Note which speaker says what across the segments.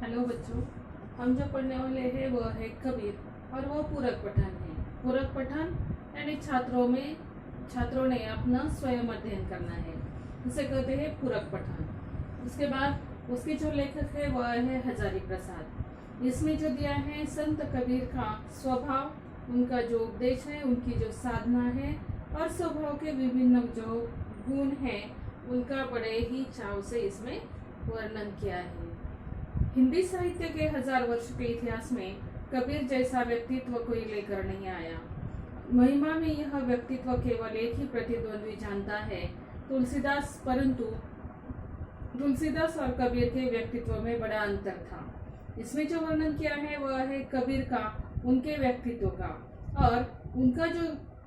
Speaker 1: Hello बच्चों, हम जो पढ़ने वाले हैं वह है कबीर और वह पूरक पठन है। पूरक पठन यानी छात्रों ने अपना स्वयं अध्ययन करना है, इसे कहते हैं पूरक पठन। उसके बाद उसके जो लेखक है वह है हजारी प्रसाद। इसमें जो दिया है संत कबीर का स्वभाव, उनका जो उपदेश है, उनकी जो साधना है और स्वभाव के विभिन्न जो गुण है उनका बड़े ही चाव से इसमें वर्णन किया है। हिंदी साहित्य के 1000 वर्ष के इतिहास में कबीर जैसा व्यक्तित्व कोई लेकर नहीं आया। महिमा में यह व्यक्तित्व केवल एक ही प्रतिद्वंद्वी जानता है, तुलसीदास। परंतु तुलसीदास और कबीर के व्यक्तित्व में बड़ा अंतर था। इसमें जो वर्णन किया है वह है कबीर का, उनके व्यक्तित्व का, और उनका जो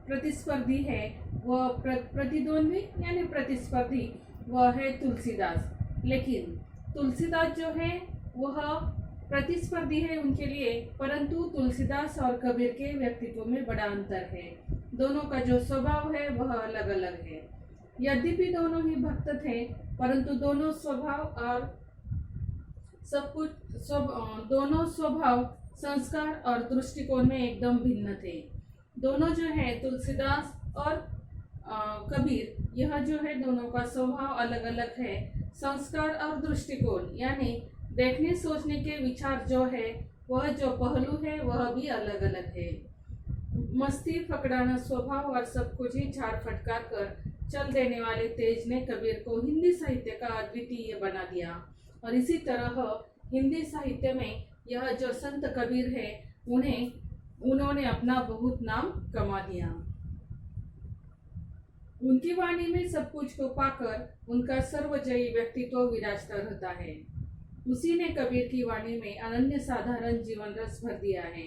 Speaker 1: प्रतिस्पर्धी है वह प्रतिद्वंद्वी यानी प्रतिस्पर्धी वह है तुलसीदास। लेकिन तुलसीदास जो है वह प्रतिस्पर्धी है उनके लिए, परंतु तुलसीदास और कबीर के व्यक्तित्व में बड़ा अंतर है। दोनों का जो स्वभाव है वह अलग अलग है। यद्यपि दोनों ही भक्त थे, परंतु दोनों स्वभाव, संस्कार और दृष्टिकोण में एकदम भिन्न थे। दोनों जो है तुलसीदास और कबीर, यह जो है दोनों का स्वभाव अलग अलग है। संस्कार और दृष्टिकोण यानी देखने सोचने के विचार जो है वह जो पहलू है वह भी अलग अलग है। मस्ती फकड़ाना स्वभाव और सब कुछ ही झाड़ फटकार कर चल देने वाले तेज ने कबीर को हिंदी साहित्य का अद्वितीय बना दिया। और इसी तरह हिंदी साहित्य में यह जो संत कबीर है उन्होंने अपना बहुत नाम कमा दिया। उनकी वाणी में सब कुछ को पाकर उनका सर्वजयी व्यक्तित्व विराजता रहता है। उसी ने कबीर की वाणी में अनन्य साधारण जीवन रस भर दिया है।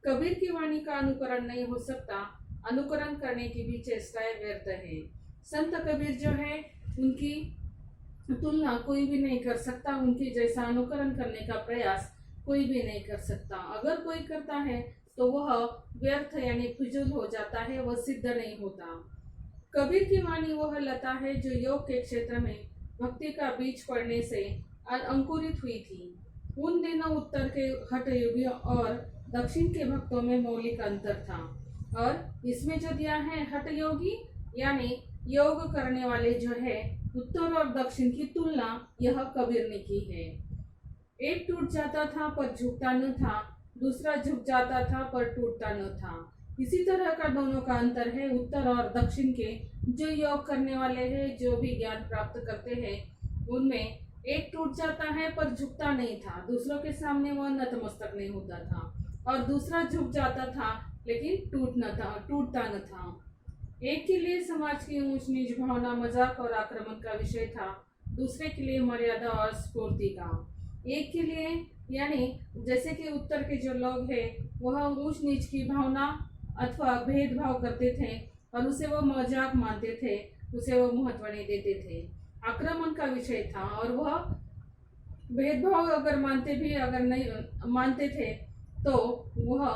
Speaker 1: कबीर की वाणी का अनुकरण नहीं हो सकता, अनुकरण करने की भी चेष्टाएं व्यर्थ है। संत कबीर जो है उनकी तुलना कोई भी नहीं कर सकता, उनकी जैसा अनुकरण करने का प्रयास कोई भी नहीं कर सकता। अगर कोई करता है तो वह व्यर्थ यानी फिजूल हो जाता है, वह सिद्ध नहीं होता। कबीर की वाणी वह लता है जो योग के क्षेत्र में भक्ति का बीज पड़ने से अंकुरित हुई थी। उन दिनों उत्तर के हठ युगी और दक्षिण के भक्तों में मौलिक अंतर था। और इसमें जो दिया है हठ योगी यानी योग करने वाले जो है उत्तर और दक्षिण की तुलना यह कबीर ने की है। एक टूट जाता था पर झुकता न था, दूसरा झुक जाता था पर टूटता न था। इसी तरह का दोनों का अंतर है उत्तर और दक्षिण के। जो योग करने वाले हैं, जो भी ज्ञान प्राप्त करते हैं, उनमें एक टूट जाता है पर झुकता नहीं था, दूसरों के सामने वह नतमस्तक नहीं होता था, और दूसरा झुक जाता था लेकिन टूटता न था। एक के लिए समाज की ऊंच नीच भावना मजाक और आक्रमण का विषय था, दूसरे के लिए मर्यादा और स्फूर्ति का। एक के लिए यानी जैसे कि उत्तर के जो लोग हैं वह ऊंच नीच की भावना अथवा भेदभाव करते थे और उसे वो मजाक मानते थे, उसे वो महत्व नहीं देते थे। आक्रमण का विषय था और वह भेदभाव अगर नहीं मानते थे तो वह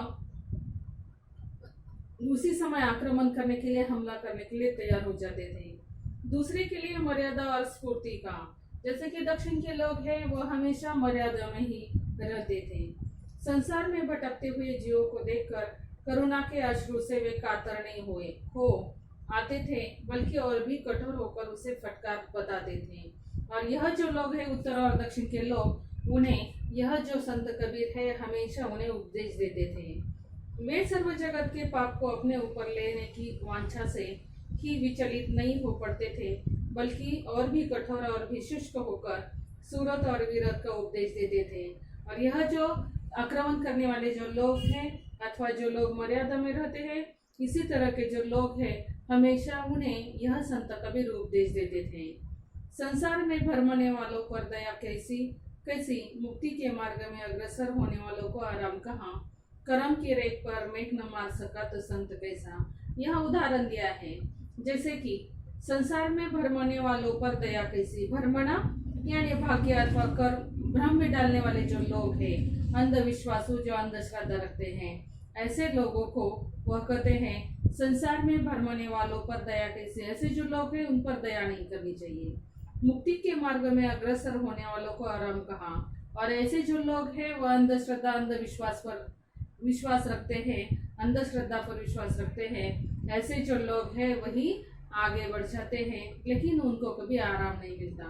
Speaker 1: उसी समय आक्रमण करने के लिए, हमला करने के लिए तैयार हो जाते थे। दूसरे के लिए मर्यादा और स्फूर्ति का, जैसे कि दक्षिण के लोग हैं वह हमेशा मर्यादा में ही रहते थे। संसार में भटकते हुए जीवों को देखकर करुणा के अश्रु से वे कातर नहीं हो आते थे, बल्कि और भी कठोर होकर उसे फटकार बताते थे। और यह जो लोग हैं उत्तर और दक्षिण के लोग, उन्हें यह जो संत कबीर है हमेशा उन्हें उपदेश देते थे। वे सर्व जगत के पाप को अपने ऊपर लेने की वांछा से ही विचलित नहीं हो पड़ते थे, बल्कि और भी कठोर और भी शुष्क होकर सूरत और वीरत का उपदेश देते थे। और यह जो आक्रमण करने वाले जो लोग हैं अथवा जो लोग मर्यादा में रहते हैं, इसी तरह के जो लोग हैं हमेशा उन्हें यह संत कबीर उपदेश देते थे। संसार में भरमने वालों पर दया कैसी, मुक्ति के मार्ग में अग्रसर होने वालों को आराम कहाँ, करम की रेख पर मेघ न मार सका तो संत कैसा। यह उदाहरण दिया है, जैसे कि संसार में भरमने वालों पर दया कैसी, भरमना यानी भाग्य अथवा कर भ्रम में डालने वाले जो लोग हैं, अंधविश्वासु जो अंधश्रद्धा रखते हैं, ऐसे लोगों को वह कहते हैं संसार में भरमने वालों पर दया कैसे। ऐसे जो लोग हैं उन पर दया नहीं करनी चाहिए। मुक्ति के मार्ग में अग्रसर होने वालों को आराम कहाँ, और ऐसे जो लोग हैं वह अंधश्रद्धा अंधविश्वास पर विश्वास रखते हैं, अंधश्रद्धा पर विश्वास रखते हैं। ऐसे जो लोग हैं वही आगे बढ़ जाते हैं, लेकिन उनको कभी आराम नहीं मिलता।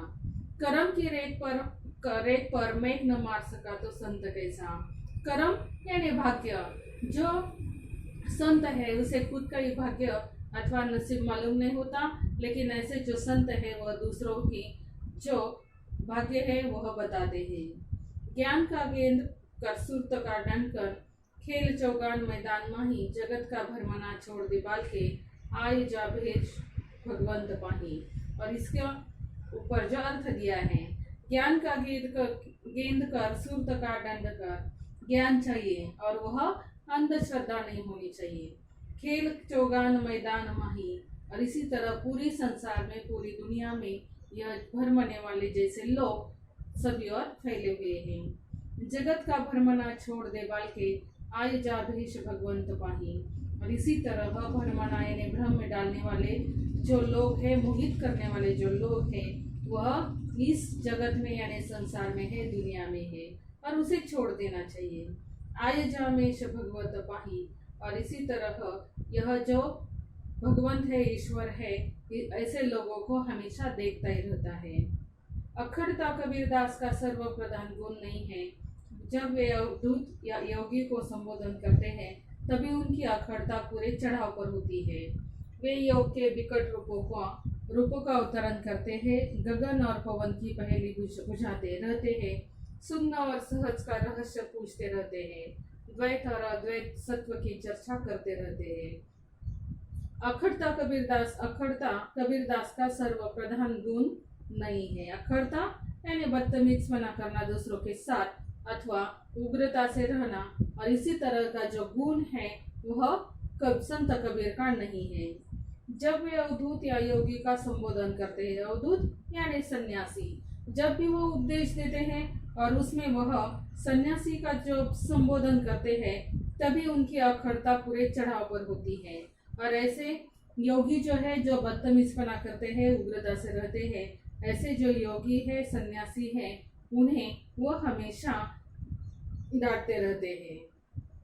Speaker 1: कर्म की रेत पर मेघ न मार सका तो संत कैसा। कर्म यानी भाग्य। जो संत है उसे खुद का ही भाग्य अथवा नसीब मालूम नहीं होता, लेकिन ऐसे जो संत है वह दूसरों की जो भाग्य है वह बताते हैं। ज्ञान का गेंद कर सुरत का दंड कर, खेल चौगान मैदान माही, जगत का भरमना छोड़ दीवाल के, आय जा भेज भगवंत पाही। और इसके ऊपर जो अर्थ दिया है, ज्ञान का गेंद कर सुरत का दंड कर, ज्ञान चाहिए और वह अंधश्रद्धा नहीं होनी चाहिए। खेल चौगान मैदान माही, और इसी तरह पूरी संसार में पूरी दुनिया में यह भरमने वाले जैसे लोग सभी और फैले हुए हैं। जगत का भरमना छोड़ दे बाल के, आय जा भेष भगवंत पाही। और इसी तरह भरमना यानी भ्रम में डालने वाले जो लोग हैं, मोहित करने वाले जो लोग हैं, वह इस जगत में यानी संसार में है, दुनिया में है, और उसे छोड़ देना चाहिए। आय जा मेष भगवत पाही। और इसी तरह यह जो भगवंत है, ईश्वर है, ऐसे लोगों को हमेशा देखता ही रहता है। अखड़ता कबीरदास का सर्व प्रधान गुण नहीं है। जब वे अवधूत या योगी को संबोधन करते हैं तभी उनकी अखड़ता पूरे चढ़ाव पर होती है। वे योग के विकट रूपों का अवतरण करते हैं, गगन और पवन की पहेली बुझाते रहते हैं, सुन्न और सहज का रहस्य पूछते रहते हैं, द्वैत और अद्वैत सत्व की चर्चा करते रहते हैं। अखड़ता कबीरदास का सर्व प्रधान गुण नहीं है। अखड़ता यानी बदतमीज मना करना दूसरों के साथ अथवा उग्रता से रहना, और इसी तरह का जो गुण है वह संत कबीर का नहीं है। जब वे अवधूत या योगी का संबोधन करते हैं, अवधूत यानी सन्यासी, जब भी वो उपदेश देते हैं और उसमें वह सन्यासी का जो संबोधन करते हैं तभी उनकी अखड़ता पूरे चढ़ाव पर होती है। और ऐसे योगी जो है जो बदतमीजपना करते हैं, उग्रता से रहते हैं, ऐसे जो योगी है, सन्यासी है, उन्हें वो हमेशा डांटते रहते हैं।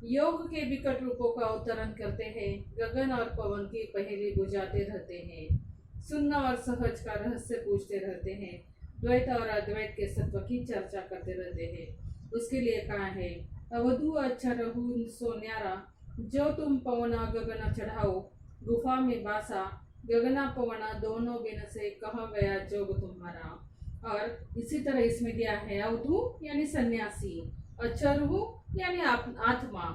Speaker 1: योग के विकट रूपों का अवतरण करते हैं, गगन और पवन की पहेली बुझाते रहते हैं, सुन्न और सहज का रहस्य पूछते रहते हैं, द्वैत और अद्वैत के सत्व की चर्चा करते रहते हैं। उसके लिए कहा है, अवधू अच्छा रहू सो न्यारा, जो तुम पवना गगन चढ़ाओ, गुफा में बासा, गगना पवना दोनों बिन से कहा गया जोग तुम्हारा। और इसी तरह इसमें दिया है, अवधू यानी सन्यासी, अचरहु यानी आत्मा,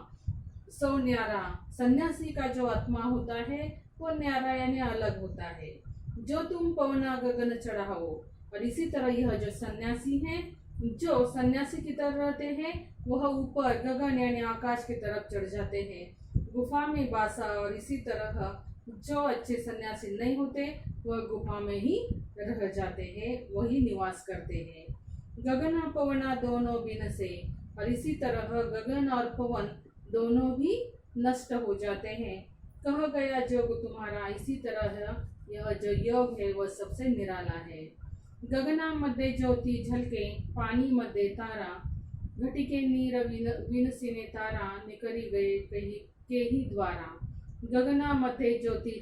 Speaker 1: सो न्यारा, सन्यासी का जो आत्मा होता है वो न्यारा यानी अलग होता है, जो तुम पवना गगन चढ़ाओ। और इसी तरह यह जो सन्यासी है, जो सन्यासी की तरह रहते हैं, वह ऊपर गगन यानी आकाश की तरफ चढ़ जाते हैं, गुफा में बासा। और इसी तरह जो अच्छे सन्यासी नहीं होते वह गुफा में ही रह जाते हैं, वही निवास करते हैं। गगन और पवना दोनों बिन से, और इसी तरह गगन और पवन दोनों भी नष्ट हो जाते हैं, कह गया जोग तुम्हारा। इसी तरह यह जो योग है वह सबसे निराला है। गगना मध्ये ज्योति झलके, पानी मध्ये तारा, घटिके नीर विनसिने तारा, निकरी गए के ही द्वारा। गगना मध्ये ज्योति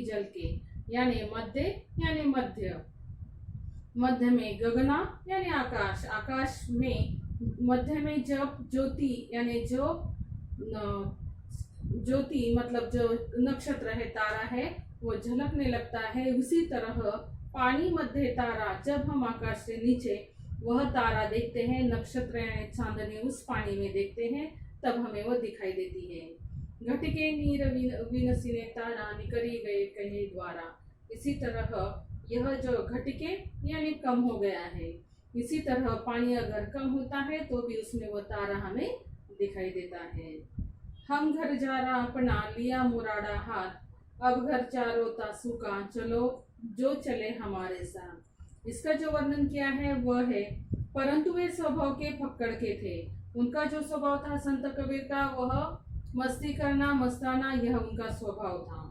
Speaker 1: झलके यानी मध्य, मध्य में गगना यानी आकाश, आकाश में मध्य में जब ज्योति यानी जो ज्योति मतलब जो नक्षत्र है, तारा है, वो झलकने लगता है। उसी तरह पानी मध्य तारा, जब हम आकाश से नीचे वह तारा देखते हैं, नक्षत्र यानी चांदनी उस पानी में देखते हैं, तब हमें वह दिखाई देती है। घटिके नीर विनसिने तारा, निकरी गए कहे द्वारा। इसी तरह यह जो घटिके यानी कम हो गया है, इसी तरह पानी अगर कम होता है तो भी उसमें वो तारा हमें दिखाई देता है। हम घर जा रहा अपना, लिया मुराड़ा हाथ, अब घर चारों तासू का, चलो जो चले हमारे साथ। इसका जो वर्णन किया है वह है, परंतु वे स्वभाव के फक्कड़ के थे। उनका जो स्वभाव था संत कबीर का, वह मस्ती करना, मस्ताना, यह उनका स्वभाव था।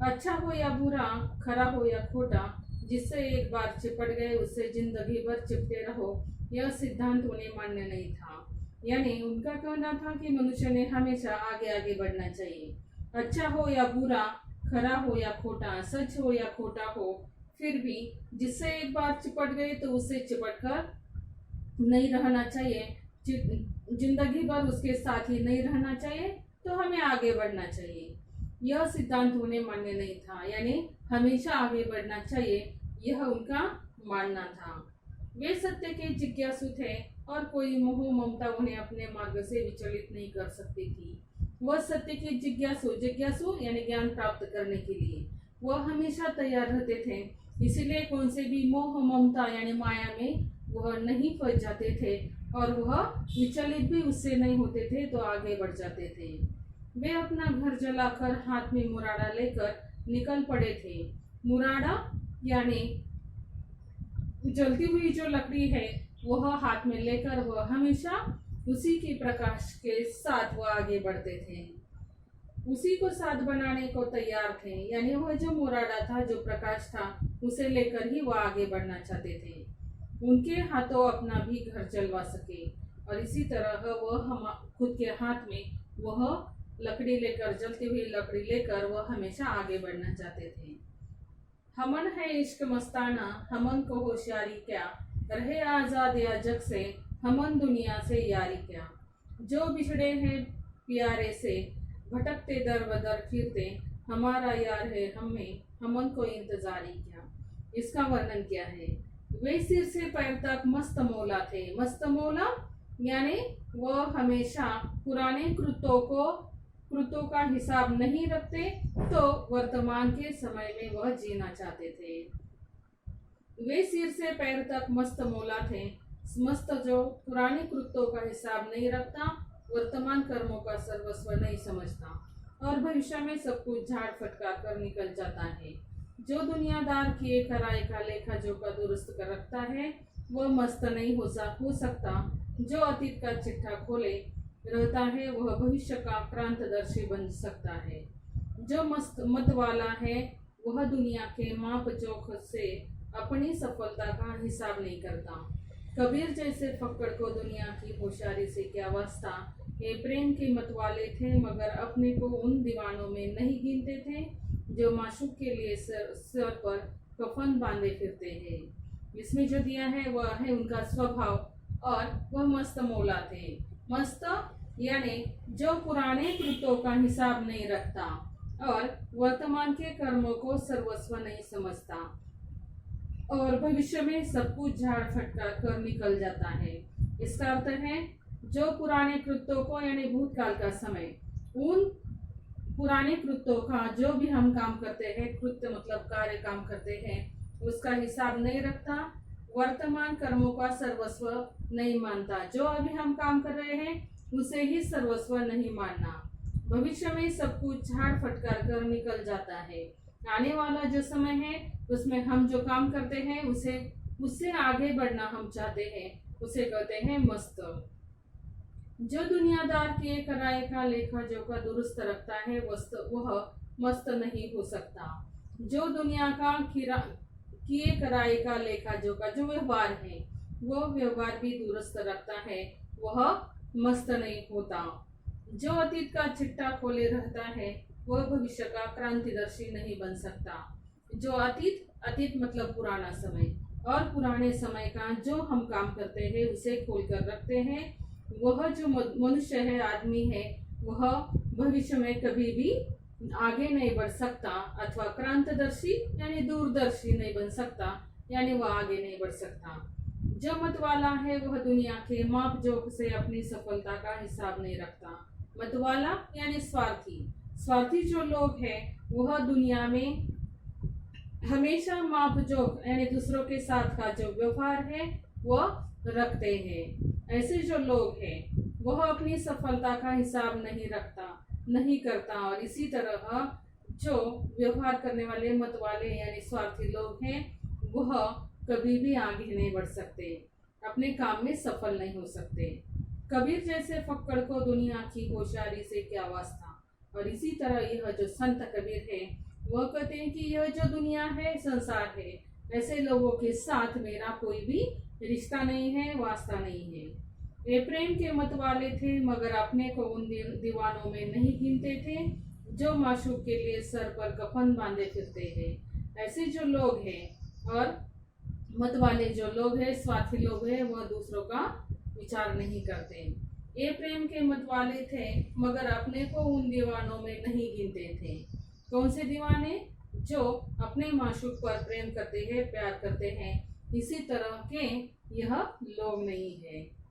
Speaker 1: अच्छा हो या बुरा, खरा हो या खोटा, जिससे एक बार चिपट गए उससे जिंदगी भर चिपटे रहो, यह सिद्धांत उन्हें मान्य नहीं था। यानी उनका कहना था कि मनुष्य ने हमेशा आगे आगे बढ़ना चाहिए। अच्छा हो या बुरा, खरा हो या खोटा, सच हो या खोटा हो, फिर भी जिससे एक बार चिपट गए तो उससे चिपट कर नहीं रहना चाहिए। जिंदगी भर उसके साथ ही नहीं रहना चाहिए, तो हमें आगे बढ़ना चाहिए। यह सिद्धांत उन्हें मान्य नहीं था, यानी हमेशा आगे बढ़ना चाहिए, यह उनका मानना था। वे सत्य के जिज्ञासु थे और कोई मोह ममता उन्हें अपने मार्ग से विचलित नहीं कर सकती थी। वह सत्य के जिज्ञासु यानी ज्ञान प्राप्त करने के लिए वह हमेशा तैयार रहते थे। इसीलिए कौन से भी मोह ममता यानी माया में वह नहीं फंस जाते थे और वह विचलित भी उससे नहीं होते थे, तो आगे बढ़ जाते थे। वे अपना घर जलाकर हाथ में मुराड़ा लेकर निकल पड़े थे। मुराड़ा यानी जलती हुई जो लकड़ी है वह हाथ में लेकर वह हमेशा उसी के प्रकाश के साथ वह आगे बढ़ते थे, उसी को साथ बनाने को तैयार थे। यानी वह जो मुराड़ा था, जो प्रकाश था, उसे लेकर ही वह आगे बढ़ना चाहते थे। उनके हाथों अपना भी घर जलवा सके और इसी तरह वह हम खुद के हाथ में वह लकड़ी लेकर, जलती हुई लकड़ी लेकर वह हमेशा आगे बढ़ना चाहते थे। हमन है इश्क मस्ताना, हमन को होशियारी क्या, रहे आजाद या जग से, हमन दुनिया से यारी क्या। जो बिछड़े हैं प्यारे से, भटकते दर बदर फिरते, हमारा यार है हमें, हमन को इंतजारी क्या। इसका वर्णन क्या है? वे सिर से पैर तक मस्त मौला थे। मस्त मौला यानी वह हमेशा पुराने कृतों का हिसाब नहीं रखते, तो वर्तमान के समय में वह जीना चाहते थे। वे सिर से पैर तक मस्त मौला थे। मस्त जो पुराने कृत्यों का हिसाब नहीं रखता, वर्तमान कर्मों का सर्वस्व नहीं समझता और भविष्य में सब कुछ झाड़ फटकार कर निकल जाता है। जो दुनियादार किए कराए का लेखा जोखा दुरुस्त कर रखता है, वह मस्त नहीं हो सकता। जो अतीत का चिट्ठा खोले रहता है, वह भविष्य का क्रांतदर्शी बन सकता है। जो मत वाला है, वह दुनिया के माप जोख से अपनी सफलता का हिसाब नहीं करता। कबीर जैसे फक्कड़ को दुनिया की होशियारी से क्या वास्ता। ये प्रेम के मत वाले थे, मगर अपने को उन दीवानों में नहीं गिनते थे जो माशूक के लिए सर पर कफन बांधे फिरते हैं। इसमें जो दिया है वह है उनका स्वभाव और वह मस्त मौला थे। मस्त यानी जो पुराने कृत्यों का हिसाब नहीं रखता और वर्तमान के कर्मों को सर्वस्व नहीं समझता और भविष्य में सब कुछ झाड़ फटका कर निकल जाता है। इसका अर्थ है जो पुराने कृत्यों को यानी भूतकाल का समय, उन पुराने कृत्यों का जो भी हम काम करते हैं, कृत्य मतलब कार्य काम करते हैं, उसका हिसाब नहीं रखता, वर्तमान कर्मों का सर्वस्व नहीं मानता। जो अभी हम काम कर रहे हैं उसे ही सर्वस्व नहीं मानना। भविष्य में सब कुछ झाड़ फटकार कर निकल जाता है। आने वाला जो समय है उसमें हम जो काम करते हैं उससे आगे बढ़ना हम चाहते हैं, उसे कहते हैं मस्त। जो दुनियादार किए कराए का लेखा जोखा दुरुस्त रखता है, वह मस्त नहीं हो सकता। जो दुनिया का किए कराए का लेखा जोखा जो व्यवहार है, वह व्यवहार भी दुरुस्त रखता है, वह मस्त नहीं होता। जो अतीत का चिट्ठा खोले रहता है, वह भविष्य का क्रांतिदर्शी नहीं बन सकता। जो अतीत मतलब पुराना समय और पुराने समय का जो हम काम करते हैं उसे खोल कर रखते हैं, वह जो मनुष्य है, आदमी है, वह भविष्य में कभी भी आगे नहीं बढ़ सकता अथवा क्रांतदर्शी यानी दूरदर्शी नहीं बन सकता, यानी वह आगे नहीं बढ़ सकता। जो मत वाला है वह दुनिया के माप जोख से अपनी सफलता का हिसाब नहीं रखता। मत वाला यानी स्वार्थी जो लोग हैं वह दुनिया में हमेशा माप जोख यानी दूसरों के साथ का जो व्यवहार है वह रखते हैं। ऐसे जो लोग हैं वह अपनी सफलता का हिसाब नहीं करता और इसी तरह जो व्यवहार करने वाले मत वाले यानी स्वार्थी लोग हैं वह कभी भी आगे नहीं बढ़ सकते, अपने काम में सफल नहीं हो सकते। कबीर जैसे फक्कड़ को दुनिया की होशियारी से क्या वास्ता। और इसी तरह यह जो संत कबीर है वह कहते हैं कि यह जो दुनिया है, संसार है, ऐसे लोगों के साथ मेरा कोई भी रिश्ता नहीं है, वास्ता नहीं है। ये प्रेम के मत वाले थे, मगर अपने को उन दीवानों में नहीं गिनते थे जो माशूक के लिए सर पर कफन बांधे फिरते हैं। ऐसे जो लोग हैं और मत वाले जो लोग हैं, स्वार्थी लोग हैं, वह दूसरों का विचार नहीं करते। ये प्रेम के मत वाले थे, मगर अपने को उन दीवानों में नहीं गिनते थे। कौन से दीवाने? जो अपने माशूक पर प्रेम करते हैं, प्यार करते हैं। इसी तरह के यह लोग नहीं है।